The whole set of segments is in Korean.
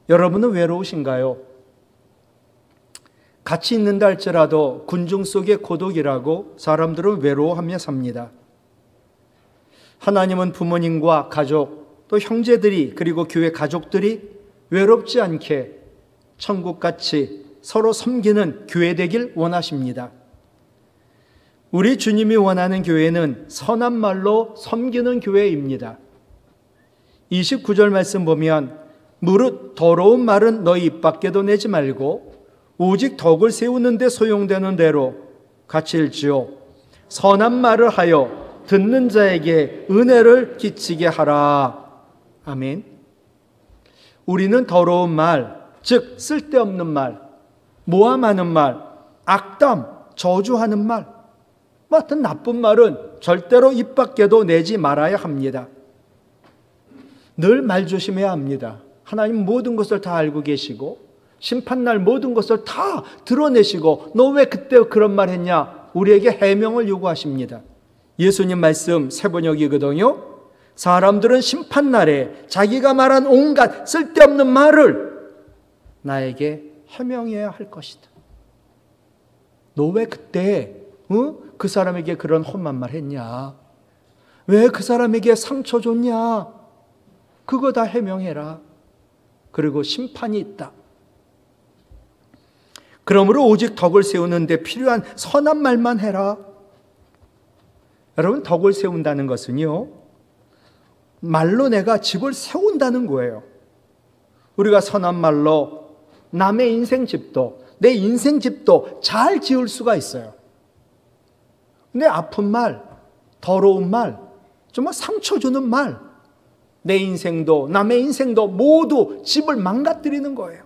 여러분은 외로우신가요? 같이 있는다 할지라도 군중 속의 고독이라고 사람들은 외로워하며 삽니다. 하나님은 부모님과 가족, 또 형제들이 그리고 교회 가족들이 외롭지 않게 천국같이 서로 섬기는 교회 되길 원하십니다. 우리 주님이 원하는 교회는 선한 말로 섬기는 교회입니다. 29절 말씀 보면 무릇 더러운 말은 너희 입 밖에도 내지 말고 오직 덕을 세우는 데 소용되는 대로 같이 읽지요. 선한 말을 하여 듣는 자에게 은혜를 끼치게 하라. 아멘. 우리는 더러운 말, 즉 쓸데없는 말, 모함하는 말, 악담, 저주하는 말, 같은 나쁜 말은 절대로 입 밖에도 내지 말아야 합니다. 늘 말 조심해야 합니다. 하나님 모든 것을 다 알고 계시고 심판날 모든 것을 다 드러내시고 너 왜 그때 그런 말 했냐? 우리에게 해명을 요구하십니다. 예수님 말씀 세번역이거든요. 사람들은 심판날에 자기가 말한 온갖 쓸데없는 말을 나에게 해명해야 할 것이다. 너 왜 그때 그 사람에게 그런 험한 말 했냐? 왜 그 사람에게 상처 줬냐? 그거 다 해명해라. 그리고 심판이 있다. 그러므로 오직 덕을 세우는 데 필요한 선한 말만 해라. 여러분, 덕을 세운다는 것은요, 말로 내가 집을 세운다는 거예요. 우리가 선한 말로 남의 인생 집도, 내 인생 집도 잘 지을 수가 있어요. 근데 아픈 말, 더러운 말, 정말 상처 주는 말, 내 인생도 남의 인생도 모두 집을 망가뜨리는 거예요.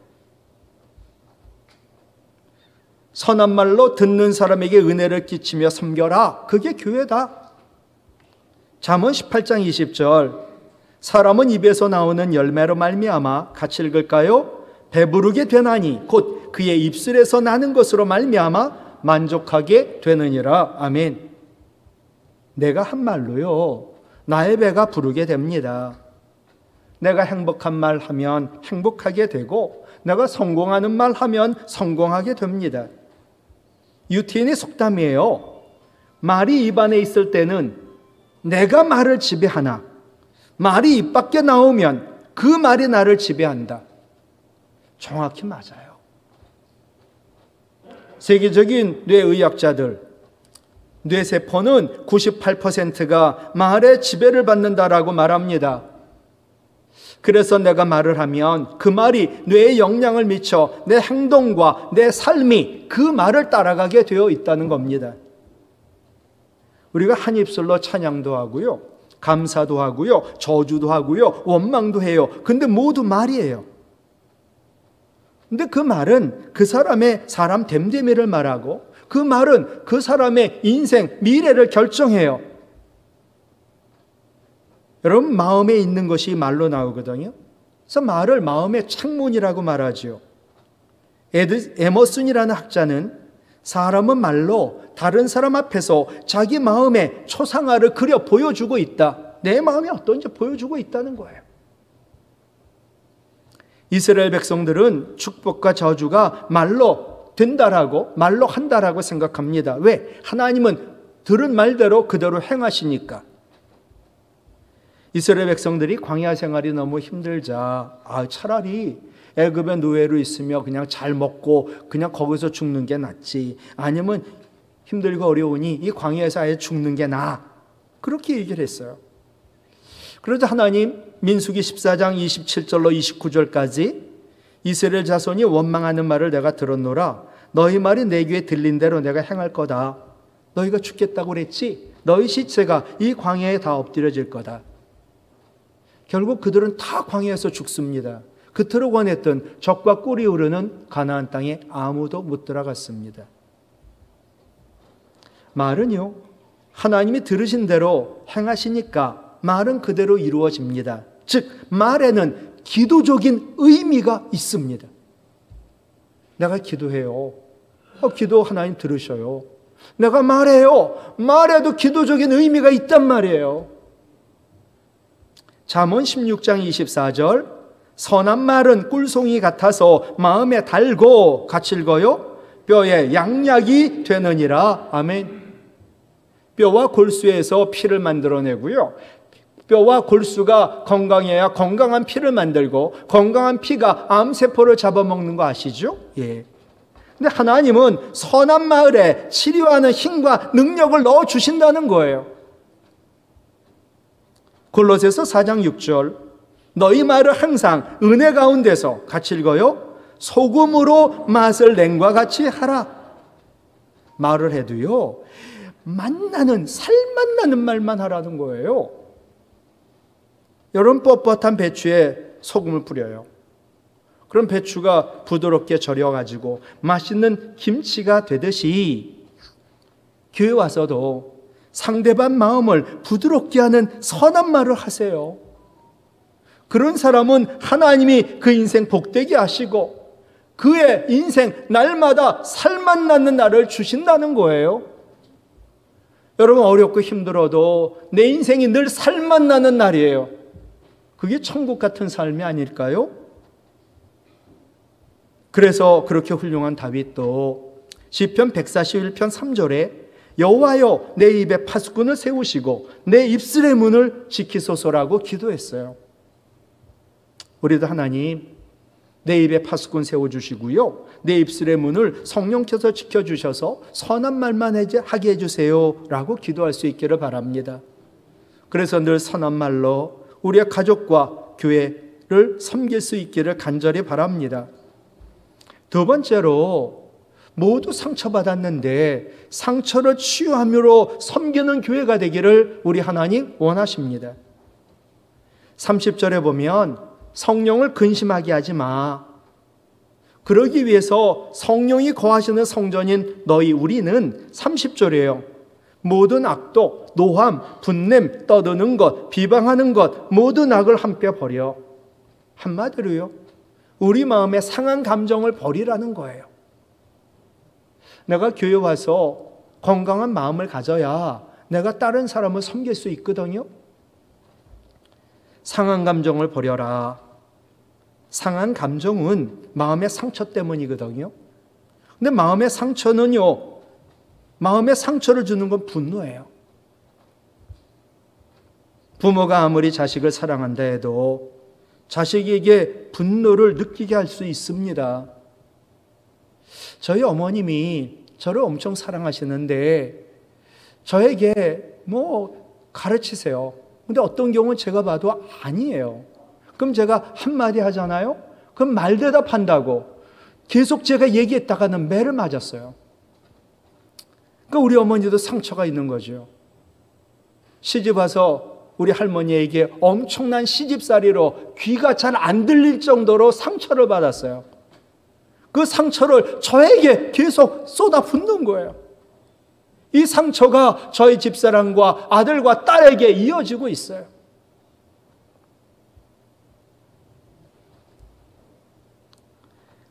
선한 말로 듣는 사람에게 은혜를 끼치며 섬겨라. 그게 교회다. 잠언 18장 20절. 사람은 입에서 나오는 열매로 말미암아, 같이 읽을까요? 배부르게 되나니 곧 그의 입술에서 나는 것으로 말미암아 만족하게 되느니라. 아멘. 내가 한 말로요, 나의 배가 부르게 됩니다. 내가 행복한 말 하면 행복하게 되고, 내가 성공하는 말 하면 성공하게 됩니다. 유태인의 속담이에요. 말이 입 안에 있을 때는 내가 말을 지배하나, 말이 입 밖에 나오면 그 말이 나를 지배한다. 정확히 맞아요. 세계적인 뇌의학자들, 뇌세포는 98%가 말의 지배를 받는다라고 말합니다. 그래서 내가 말을 하면 그 말이 뇌에 영향을 미쳐 내 행동과 내 삶이 그 말을 따라가게 되어 있다는 겁니다. 우리가 한 입술로 찬양도 하고요, 감사도 하고요, 저주도 하고요, 원망도 해요. 근데 모두 말이에요. 근데 그 말은 그 사람의 사람 됨됨이를 말하고, 그 말은 그 사람의 인생, 미래를 결정해요. 여러분, 마음에 있는 것이 말로 나오거든요. 그래서 말을 마음의 창문이라고 말하죠. 에머슨이라는 학자는 사람은 말로 다른 사람 앞에서 자기 마음의 초상화를 그려 보여주고 있다. 내 마음이 어떤지 보여주고 있다는 거예요. 이스라엘 백성들은 축복과 저주가 말로 된다라고, 말로 한다라고 생각합니다. 왜? 하나님은 들은 말대로 그대로 행하시니까. 이스라엘 백성들이 광야 생활이 너무 힘들자, 차라리 애굽의 노예로 있으며 그냥 잘 먹고 그냥 거기서 죽는 게 낫지, 아니면 힘들고 어려우니 이 광야에서 아예 죽는 게 나아, 그렇게 얘기를 했어요. 그러자 하나님 민수기 14장 27절로 29절까지 이스라엘 자손이 원망하는 말을 내가 들었노라. 너희 말이 내 귀에 들린 대로 내가 행할 거다. 너희가 죽겠다고 그랬지? 너희 시체가 이 광야에 다 엎드려질 거다. 결국 그들은 다 광야에서 죽습니다. 그토록 원했던 젖과 꿀이 흐르는 가나안 땅에 아무도 못 들어갔습니다. 말은요, 하나님이 들으신 대로 행하시니까 말은 그대로 이루어집니다. 즉, 말에는 기도적인 의미가 있습니다. 내가 기도해요. 기도 하나님 들으셔요. 내가 말해요. 말에도 기도적인 의미가 있단 말이에요. 잠언 16장 24절. 선한 말은 꿀송이 같아서 마음에 달고, 같이 읽어요, 뼈에 양약이 되느니라. 아멘. 뼈와 골수에서 피를 만들어내고요, 뼈와 골수가 건강해야 건강한 피를 만들고, 건강한 피가 암세포를 잡아먹는 거 아시죠? 예. 근데 하나님은 선한 말에 치료하는 힘과 능력을 넣어주신다는 거예요. 골로새서 4장 6절, 너희 말을 항상 은혜 가운데서, 같이 읽어요, 소금으로 맛을 냉과 같이 하라. 말을 해도요, 만나는, 살맛 나는 말만 하라는 거예요. 여러분, 뻣뻣한 배추에 소금을 뿌려요. 그럼 배추가 부드럽게 절여가지고 맛있는 김치가 되듯이, 교회 와서도 상대방 마음을 부드럽게 하는 선한 말을 하세요. 그런 사람은 하나님이 그 인생 복되게 하시고 그의 인생 날마다 살맛 나는 날을 주신다는 거예요. 여러분, 어렵고 힘들어도 내 인생이 늘 살맛 나는 날이에요. 그게 천국 같은 삶이 아닐까요? 그래서 그렇게 훌륭한 다윗도 시편 141편 3절에 여호와여, 내 입에 파수꾼을 세우시고 내 입술의 문을 지키소서라고 기도했어요. 우리도 하나님, 내 입에 파수꾼 세워주시고요, 내 입술의 문을 성령께서 지켜주셔서 선한 말만 하게 해주세요 라고 기도할 수 있기를 바랍니다. 그래서 늘 선한 말로 우리의 가족과 교회를 섬길 수 있기를 간절히 바랍니다. 두 번째로, 모두 상처받았는데 상처를 치유함으로 섬기는 교회가 되기를 우리 하나님 원하십니다. 30절에 보면 성령을 근심하게 하지 마. 그러기 위해서 성령이 거하시는 성전인 너희 우리는, 30절이에요, 모든 악독, 노함, 분냄, 떠드는 것, 비방하는 것, 모든 악을 함께 버려. 한마디로요, 우리 마음의 상한 감정을 버리라는 거예요. 내가 교회 와서 건강한 마음을 가져야 내가 다른 사람을 섬길 수 있거든요. 상한 감정을 버려라. 상한 감정은 마음의 상처 때문이거든요. 근데 마음의 상처는요, 마음의 상처를 주는 건 분노예요. 부모가 아무리 자식을 사랑한다 해도 자식에게 분노를 느끼게 할 수 있습니다. 저희 어머님이 저를 엄청 사랑하시는데 저에게 가르치세요. 근데 어떤 경우는 제가 봐도 아니에요. 그럼 제가 한마디 하잖아요? 그럼 말대답한다고 계속 제가 얘기했다가는 매를 맞았어요. 그러니까 우리 어머니도 상처가 있는 거죠. 시집 와서 우리 할머니에게 엄청난 시집살이로 귀가 잘 안 들릴 정도로 상처를 받았어요. 그 상처를 저에게 계속 쏟아붓는 거예요. 이 상처가 저희 집사람과 아들과 딸에게 이어지고 있어요.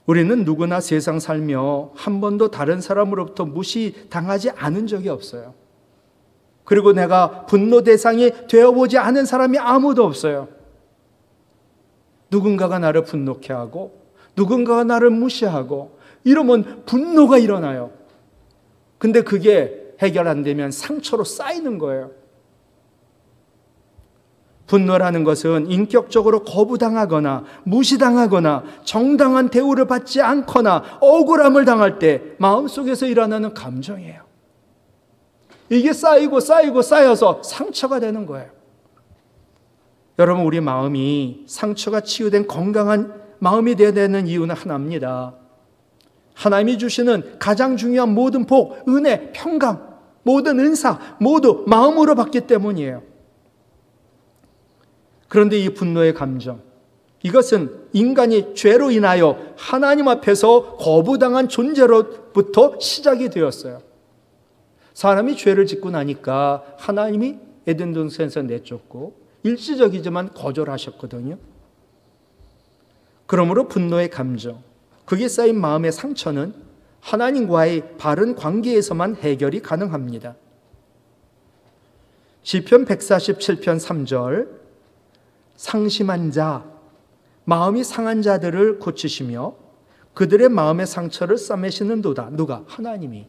우리는 누구나 세상 살며 한 번도 다른 사람으로부터 무시당하지 않은 적이 없어요. 그리고 내가 분노 대상이 되어보지 않은 사람이 아무도 없어요. 누군가가 나를 분노케 하고 누군가가 나를 무시하고 이러면 분노가 일어나요. 근데 그게 해결 안 되면 상처로 쌓이는 거예요. 분노라는 것은 인격적으로 거부당하거나 무시당하거나 정당한 대우를 받지 않거나 억울함을 당할 때 마음속에서 일어나는 감정이에요. 이게 쌓여서 상처가 되는 거예요. 여러분, 우리 마음이 상처가 치유된 건강한 마음이 되어야 되는 이유는 하나입니다. 하나님이 주시는 가장 중요한 모든 복, 은혜, 평강, 모든 은사 모두 마음으로 받기 때문이에요. 그런데 이 분노의 감정, 이것은 인간이 죄로 인하여 하나님 앞에서 거부당한 존재로부터 시작이 되었어요. 사람이 죄를 짓고 나니까 하나님이 에덴 동산에서 내쫓고 일시적이지만 거절하셨거든요. 그러므로 분노의 감정, 그게 쌓인 마음의 상처는 하나님과의 바른 관계에서만 해결이 가능합니다. 시편 147편 3절, 상심한 자, 마음이 상한 자들을 고치시며 그들의 마음의 상처를 싸매시는도다. 누가? 하나님이.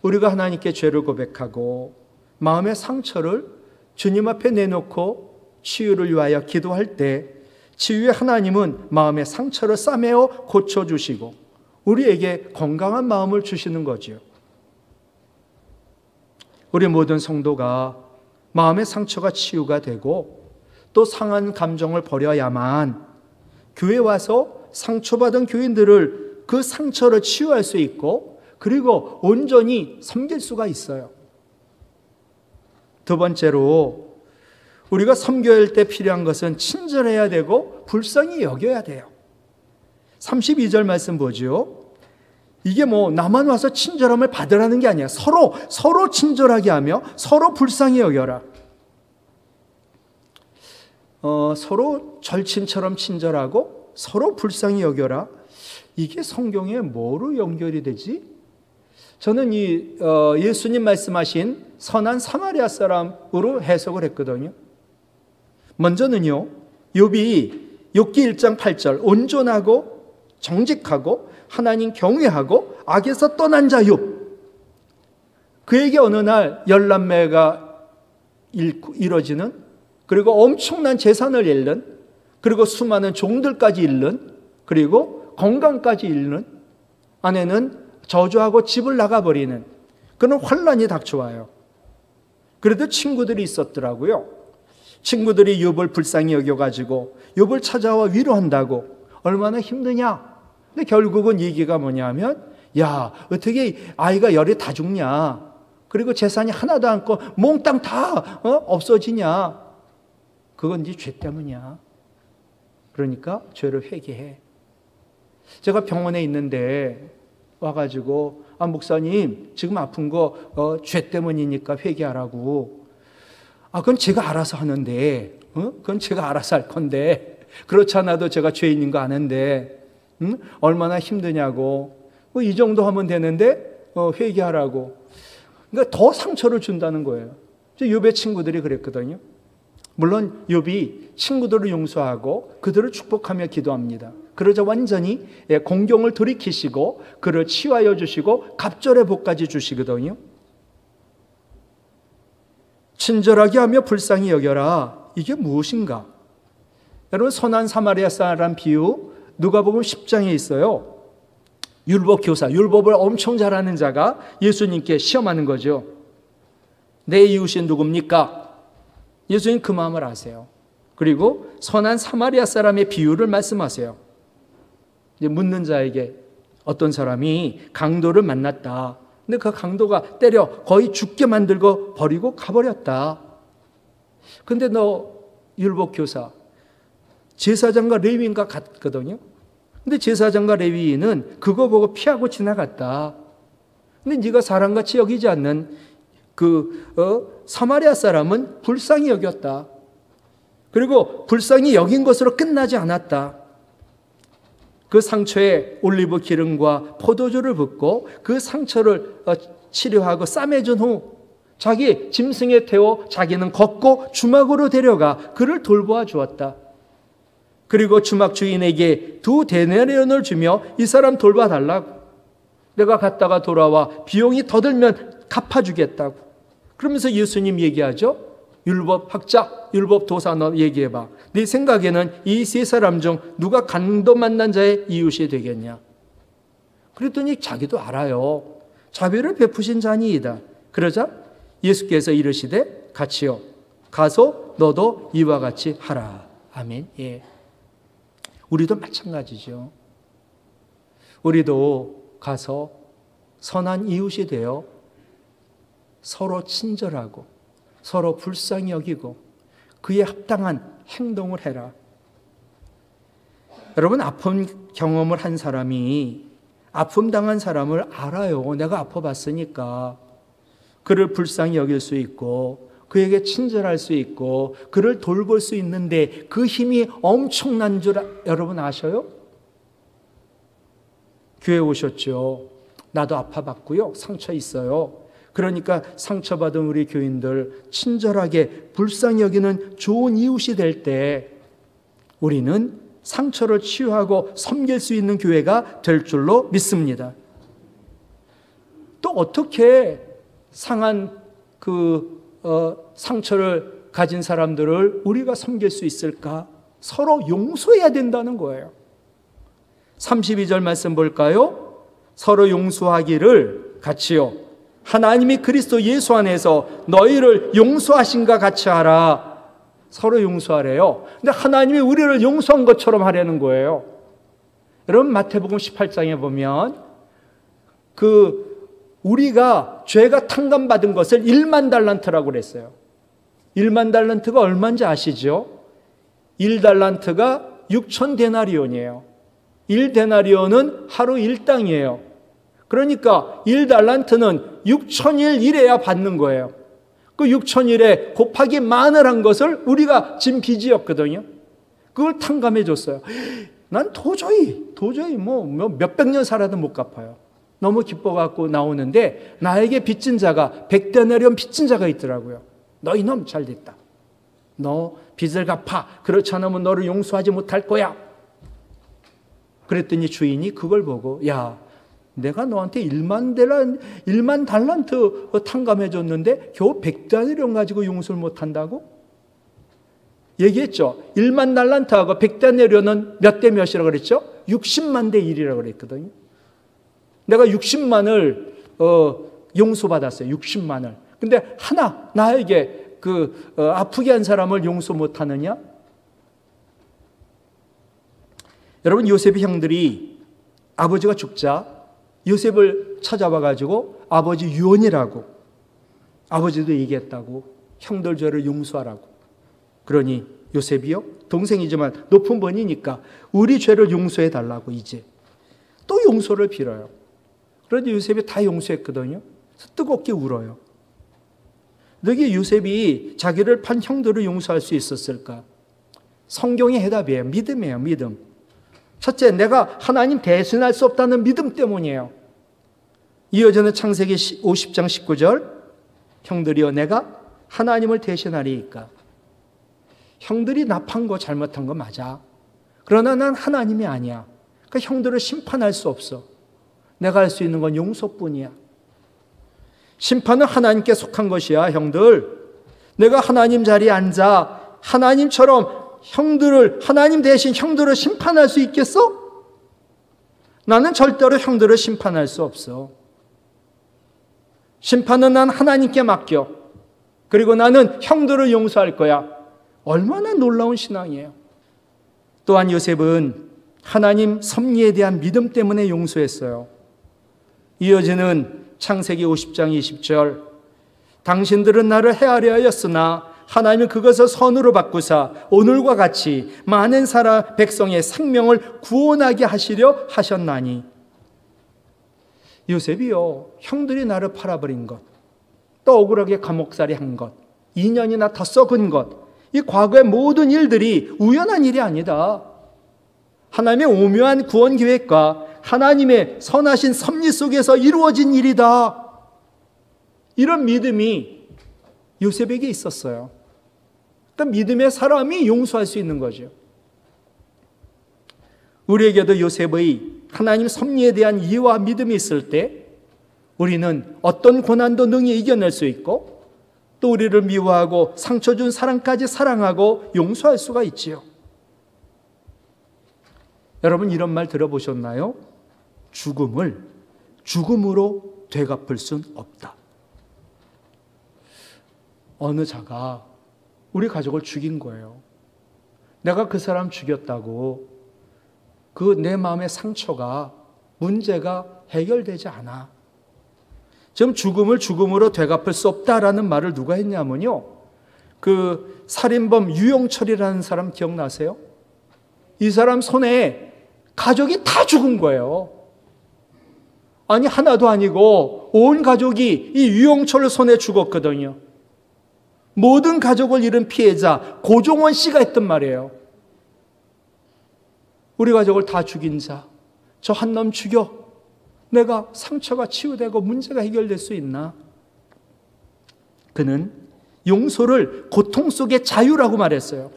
우리가 하나님께 죄를 고백하고 마음의 상처를 주님 앞에 내놓고 치유를 위하여 기도할 때 치유의 하나님은 마음의 상처를 싸매어 고쳐주시고 우리에게 건강한 마음을 주시는 거지요. 우리 모든 성도가 마음의 상처가 치유가 되고 또 상한 감정을 버려야만 교회에 와서 상처받은 교인들을 그 상처를 치유할 수 있고 그리고 온전히 섬길 수가 있어요. 두 번째로 우리가 섬겨야 할 때 필요한 것은 친절해야 되고 불쌍히 여겨야 돼요. 32절 말씀 보죠. 이게 뭐 나만 와서 친절함을 받으라는 게 아니야. 서로 친절하게 하며 서로 불쌍히 여겨라. 서로 절친처럼 친절하고 서로 불쌍히 여겨라. 이게 성경에 뭐로 연결이 되지? 저는 이 예수님 말씀하신 선한 사마리아 사람으로 해석을 했거든요. 먼저는요, 욥이 욥기 1장 8절 온전하고 정직하고 하나님 경외하고 악에서 떠난 자 욥. 그에게 어느 날 열남매가 이뤄지는, 그리고 엄청난 재산을 잃는, 그리고 수많은 종들까지 잃는, 그리고 건강까지 잃는, 아내는 저주하고 집을 나가버리는 그런 환란이 닥쳐와요. 그래도 친구들이 있었더라고요. 친구들이 욥을 불쌍히 여겨가지고 욥을 찾아와 위로한다고. 얼마나 힘드냐. 근데 결국은 얘기가 뭐냐면, 야, 어떻게 아이가 열이 다 죽냐. 그리고 재산이 하나도 않고 몽땅 다 없어지냐. 그건 네 죄 때문이야. 그러니까 죄를 회개해. 제가 병원에 있는데 와가지고, 아, 목사님, 지금 아픈 거 죄 때문이니까 회개하라고. 아, 그건 제가 알아서 하는데, 그건 제가 알아서 할 건데, 그렇지 않아도 제가 죄인인 거 아는데, 얼마나 힘드냐고. 이 정도 하면 되는데, 회개하라고. 그러니까 더 상처를 준다는 거예요. 욥의 친구들이 그랬거든요. 물론 욥이 친구들을 용서하고 그들을 축복하며 기도합니다. 그러자 완전히 공경을 돌이키시고 그를 치유하여 주시고 갑절의 복까지 주시거든요. 친절하게 하며 불쌍히 여겨라. 이게 무엇인가? 여러분, 선한 사마리아 사람 비유 누가복음 10장에 있어요. 율법 교사, 율법을 엄청 잘하는 자가 예수님께 시험하는 거죠. 내 이웃이 누굽니까? 예수님 그 마음을 아세요. 그리고 선한 사마리아 사람의 비유를 말씀하세요. 이제 묻는 자에게 어떤 사람이 강도를 만났다. 근데 그 강도가 때려 거의 죽게 만들고 버리고 가버렸다. 근데 너 율법 교사, 제사장과 레위인과 같거든요. 근데 제사장과 레위인은 그거 보고 피하고 지나갔다. 근데 네가 사람같이 여기지 않는 사마리아 사람은 불쌍히 여겼다. 그리고 불쌍히 여긴 것으로 끝나지 않았다. 그 상처에 올리브 기름과 포도주를 붓고 그 상처를 치료하고 싸매준 후 자기 짐승에 태워 자기는 걷고 주막으로 데려가 그를 돌보아 주었다. 그리고 주막 주인에게 2데나리온을 주며 이 사람 돌봐달라고. 내가 갔다가 돌아와 비용이 더 들면 갚아주겠다고. 그러면서 예수님 얘기하죠. 율법 학자, 율법 도사 너 얘기해봐. 네 생각에는 이 세 사람 중 누가 강도 만난 자의 이웃이 되겠냐. 그랬더니 자기도 알아요. 자비를 베푸신 자니이다. 그러자 예수께서 이르시되 같이요. 가서 너도 이와 같이 하라. 아멘. 예. 우리도 마찬가지죠. 우리도 가서 선한 이웃이 되어 서로 친절하고 서로 불쌍히 여기고 그에 합당한 행동을 해라. 여러분, 아픈 경험을 한 사람이 아픔 당한 사람을 알아요. 내가 아파봤으니까. 그를 불쌍히 여길 수 있고 그에게 친절할 수 있고 그를 돌볼 수 있는데 그 힘이 엄청난 줄 여러분 아셔요? 교회 오셨죠. 나도 아파봤고요. 상처 있어요. 그러니까 상처받은 우리 교인들 친절하게 불쌍히 여기는 좋은 이웃이 될 때 우리는 상처를 치유하고 섬길 수 있는 교회가 될 줄로 믿습니다. 또 어떻게 상한 상처를 가진 사람들을 우리가 섬길 수 있을까? 서로 용서해야 된다는 거예요. 32절 말씀 볼까요? 서로 용서하기를 같이요. 하나님이 그리스도 예수 안에서 너희를 용서하신가 같이 하라. 서로 용서하래요. 근데 하나님이 우리를 용서한 것처럼 하려는 거예요. 여러분 마태복음 18장에 보면 우리가 죄가 탕감받은 것을 1만 달란트라고 그랬어요. 1만 달란트가 얼마인지 아시죠? 1달란트가 6천 데나리온이에요. 1데나리온은 하루 1당이에요. 그러니까 1달란트는 6천일 일해야 받는 거예요. 그 6천일에 곱하기 만을 한 것을 우리가 진 빚이었거든요. 그걸 탕감해 줬어요. 난 도저히 몇백 년 살아도 못 갚아요. 너무 기뻐갖고 나오는데 나에게 빚진 자가 100데나리온 빚진 자가 있더라고요. 너 이놈 잘됐다. 너 빚을 갚아. 그렇지 않으면 너를 용서하지 못할 거야. 그랬더니 주인이 그걸 보고 야 내가 너한테 1만 달란트 탕감해 줬는데 겨우 100데나리온 가지고 용서를 못한다고? 얘기했죠. 1만 달란트하고 100데나리온은 몇 대 몇이라고 그랬죠? 60만 대 1이라고 그랬거든요. 내가 60만을 용서받았어요. 60만을. 근데 하나 나에게 아프게 한 사람을 용서 못하느냐? 여러분 요셉의 형들이 아버지가 죽자 요셉을 찾아와 가지고 아버지 유언이라고 아버지도 얘기했다고 형들 죄를 용서하라고. 그러니 요셉이요 동생이지만 높은 분이니까 우리 죄를 용서해 달라고 이제 또 용서를 빌어요. 그런데 요셉이 다 용서했거든요. 뜨겁게 울어요. 너게 요셉이 자기를 판 형들을 용서할 수 있었을까? 성경의 해답이에요. 믿음이에요. 믿음. 첫째, 내가 하나님 대신할 수 없다는 믿음 때문이에요. 이어지는 창세기 50장 19절 형들이여 내가 하나님을 대신하리이까. 형들이 나쁜 거 잘못한 거 맞아. 그러나 난 하나님이 아니야. 그러니까 형들을 심판할 수 없어. 내가 할 수 있는 건 용서뿐이야. 심판은 하나님께 속한 것이야. 형들 내가 하나님 자리에 앉아 하나님처럼 하나님 대신 형들을 심판할 수 있겠어? 나는 절대로 형들을 심판할 수 없어. 심판은 난 하나님께 맡겨. 그리고 나는 형들을 용서할 거야. 얼마나 놀라운 신앙이에요. 또한 요셉은 하나님 섭리에 대한 믿음 때문에 용서했어요. 이어지는 창세기 50장 20절 당신들은 나를 해하려 하였으나 하나님은 그것을 선으로 바꾸사 오늘과 같이 많은 백성의 생명을 구원하게 하시려 하셨나니. 요셉이요 형들이 나를 팔아버린 것, 또 억울하게 감옥살이 한 것, 2년이나 더 썩은 것, 이 과거의 모든 일들이 우연한 일이 아니다. 하나님의 오묘한 구원 계획과 하나님의 선하신 섭리 속에서 이루어진 일이다. 이런 믿음이 요셉에게 있었어요. 그러니까 믿음의 사람이 용서할 수 있는 거죠. 우리에게도 요셉의 하나님 섭리에 대한 이해와 믿음이 있을 때 우리는 어떤 고난도 능히 이겨낼 수 있고 또 우리를 미워하고 상처 준 사람까지 사랑하고 용서할 수가 있지요. 여러분 이런 말 들어보셨나요? 죽음을 죽음으로 되갚을 순 없다. 어느 자가 우리 가족을 죽인 거예요. 내가 그 사람 죽였다고 내 마음의 상처가 문제가 해결되지 않아. 지금 죽음을 죽음으로 되갚을 수 없다라는 말을 누가 했냐면요. 그 살인범 유영철이라는 사람 기억나세요? 이 사람 손에 가족이 다 죽은 거예요. 아니 하나도 아니고 온 가족이 이 유영철 손에 죽었거든요. 모든 가족을 잃은 피해자 고종원 씨가 했던 말이에요. 우리 가족을 다 죽인 자, 저 한 놈 죽여. 내가 상처가 치유되고 문제가 해결될 수 있나? 그는 용서를 고통 속의 자유라고 말했어요.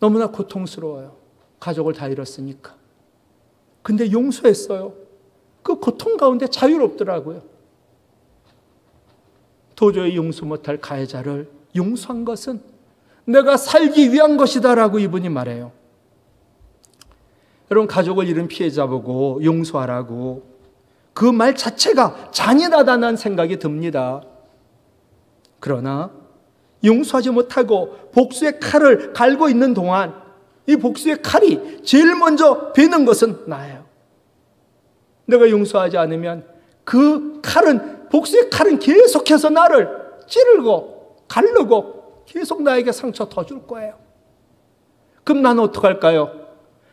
너무나 고통스러워요. 가족을 다 잃었으니까. 근데 용서했어요. 그 고통 가운데 자유롭더라고요. 도저히 용서 못할 가해자를 용서한 것은 내가 살기 위한 것이다라고 이분이 말해요. 여러분, 가족을 잃은 피해자 보고 용서하라고 그 말 자체가 잔인하다는 생각이 듭니다. 그러나 용서하지 못하고 복수의 칼을 갈고 있는 동안 이 복수의 칼이 제일 먼저 베는 것은 나예요. 내가 용서하지 않으면 그 칼은, 복수의 칼은 계속해서 나를 찌르고 가르고 계속 나에게 상처 더 줄 거예요. 그럼 나는 어떡할까요?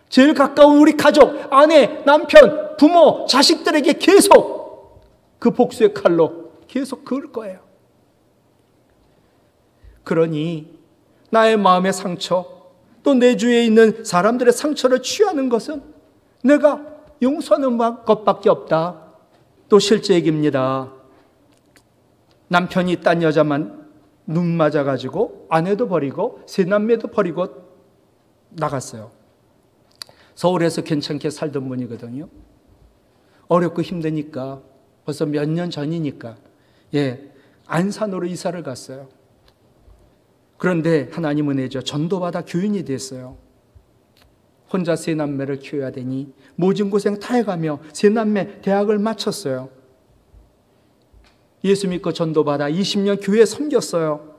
제일 가까운 우리 가족, 아내, 남편, 부모, 자식들에게 계속 그 복수의 칼로 계속 그을 거예요. 그러니 나의 마음의 상처, 또 내 주위에 있는 사람들의 상처를 취하는 것은 내가 용서하는 것밖에 없다. 또 실제 얘기입니다. 남편이 딴 여자만 눈 맞아가지고 아내도 버리고 세 남매도 버리고 나갔어요. 서울에서 괜찮게 살던 분이거든요. 어렵고 힘드니까 벌써 몇 년 전이니까 안산으로 이사를 갔어요. 그런데 하나님 은혜죠. 전도받아 교인이 됐어요. 혼자 세 남매를 키워야 되니 모진 고생 다 해가며 세 남매 대학을 마쳤어요. 예수 믿고 전도받아 20년 교회에 섬겼어요.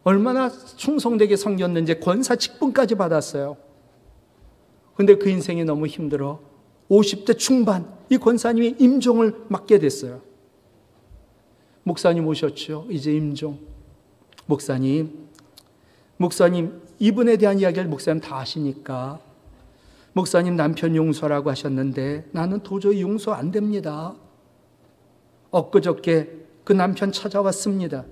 얼마나 충성되게 섬겼는지 권사 직분까지 받았어요. 근데 그 인생이 너무 힘들어 50대 중반 이 권사님이 임종을 맡게 됐어요. 목사님 오셨죠. 이제 임종. 목사님 이분에 대한 이야기를 목사님 다 아시니까 목사님 남편 용서라고 하셨는데 나는 도저히 용서 안 됩니다. 엊그저께 그 남편 찾아왔습니다.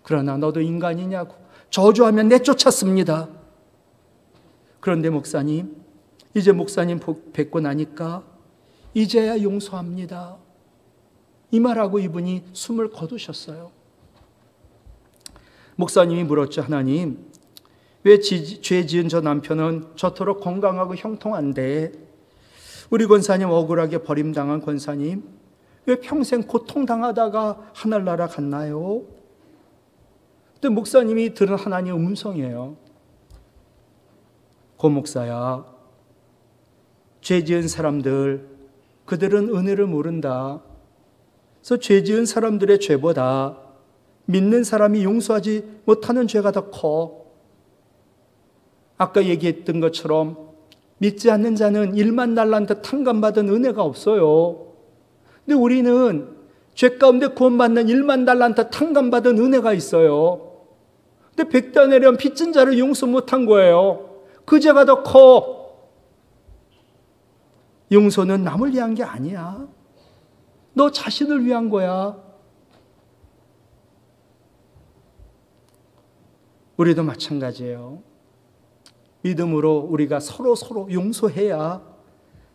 그러나 너도 인간이냐고 저주하며 내쫓았습니다. 그런데 목사님, 이제 목사님 뵙고 나니까 이제야 용서합니다. 이 말하고 이분이 숨을 거두셨어요. 목사님이 물었죠. 하나님, 왜 죄 지은 저 남편은 저토록 건강하고 형통한데 우리 권사님 억울하게 버림당한 권사님 왜 평생 고통당하다가 하늘나라 갔나요? 근데 목사님이 들은 하나님의 음성이에요. 고 목사야, 죄 지은 사람들 그들은 은혜를 모른다. 그래서 죄 지은 사람들의 죄보다 믿는 사람이 용서하지 못하는 죄가 더 커. 아까 얘기했던 것처럼 믿지 않는 자는 1만 달란트 탕감받은 은혜가 없어요. 근데 우리는 죄 가운데 구원받는 1만 달란트 탕감받은 은혜가 있어요. 근데 백단에련 빚진 자를 용서 못한 거예요. 그 죄가 더 커. 용서는 남을 위한 게 아니야. 너 자신을 위한 거야. 우리도 마찬가지예요. 믿음으로 우리가 서로 용서해야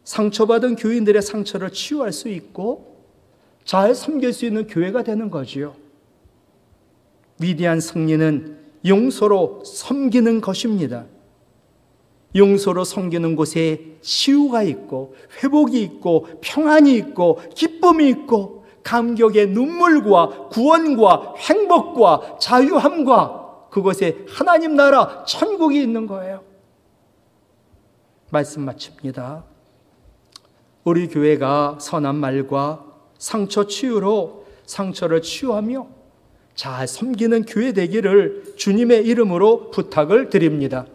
상처받은 교인들의 상처를 치유할 수 있고 잘 섬길 수 있는 교회가 되는 거지요. 위대한 승리는 용서로 섬기는 것입니다. 용서로 섬기는 곳에 치유가 있고 회복이 있고 평안이 있고 기쁨이 있고 감격의 눈물과 구원과 행복과 자유함과 그곳에 하나님 나라 천국이 있는 거예요. 말씀 마칩니다. 우리 교회가 선한 말과 상처 치유로 상처를 치유하며 잘 섬기는 교회 되기를 주님의 이름으로 부탁을 드립니다.